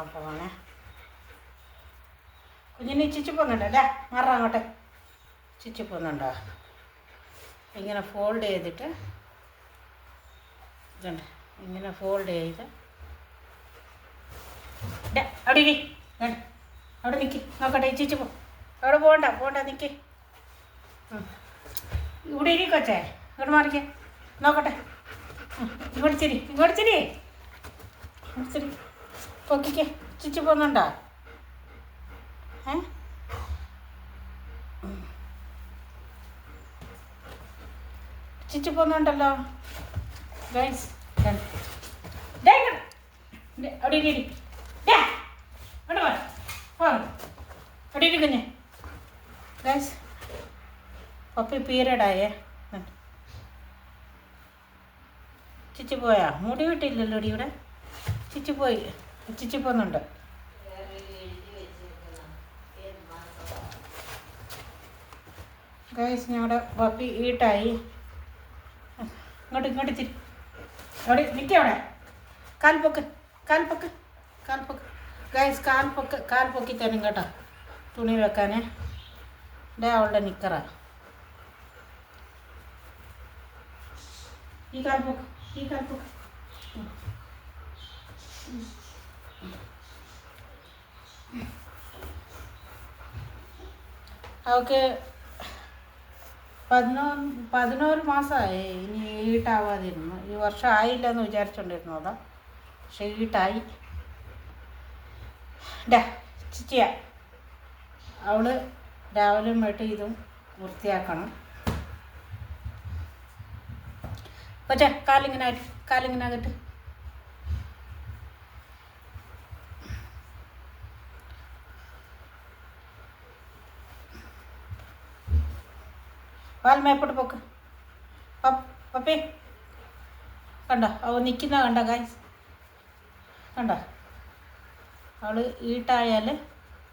നോക്കാൻ പോവാണേ. കുഞ്ഞിന് ചിച്ചു പോകുന്നുണ്ടോ അല്ലേ? മാറാം അങ്ങോട്ടെ. ചിച്ചു പോകുന്നുണ്ടോ? ഇങ്ങനെ ഫോൾഡ് ചെയ്തിട്ട് ഇതുണ്ട്, ഇങ്ങനെ ഫോൾഡ് ചെയ്ത് അവിടെ ഇരി, അവിടെ നിൽക്കി നോക്കട്ടെ. ചിച്ചു പോ, അവിടെ പോകണ്ട നിൽക്കി. ഇവിടെ ഇരി കൊച്ചേ, ഇങ്ങോട്ട് മാറിക്കേ നോക്കട്ടെ. ഇങ്ങോട്ട് ചിരി പൊക്കിക്കേ. ചിച്ചു പോകുന്നുണ്ടോ? ചിച്ചു പോകുന്നുണ്ടല്ലോ ഗൈസ്. അവിടെ ഇരി, അവിടെ ഇരിക്കുഞ്ഞേ ഗൈസ്. പപ്പി പീരീഡായേ. ചിച്ചു പോയാ? മുടി കിട്ടിയില്ലല്ലോ ഇവിടെ. ചിച്ചു പോയി, ചിച്ചു പോകുന്നുണ്ട്. ഗൈസ് ഞങ്ങളുടെ പപ്പി ഈട്ടായി. ഇങ്ങോട്ട് തിരി, അവിടെ നിൽക്കുക. അവിടെ കാൽ പൊക്ക് ഗൈസ്. കാൽ പൊക്കി തരും കേട്ടോ, തുണി വെക്കാനേ. അവളുടെ നിക്കറാ. ഈ കാൽ പൊക്ക്. അവൾക്ക് 11 മാസമായി. ഇനി ഈട്ടാവാതിരുന്നു. ഈ വർഷം ആയില്ലെന്ന് വിചാരിച്ചുകൊണ്ടിരുന്നു അതാ. പക്ഷെ ഈട്ടായി. ചിച്ചിയ അവള് രാവിലെ വെട്ടി ഇതും വൃത്തിയാക്കണം. കൊച്ചേ കാലിങ്ങനെ ആകട്ടെ. മേപ്പോട്ട് പോക്ക്. പപ്പേ കണ്ടോ അവൾ നിൽക്കുന്ന കണ്ടോ ഗൈസ്? കണ്ടോ? അവൾ ഈട്ടായാൽ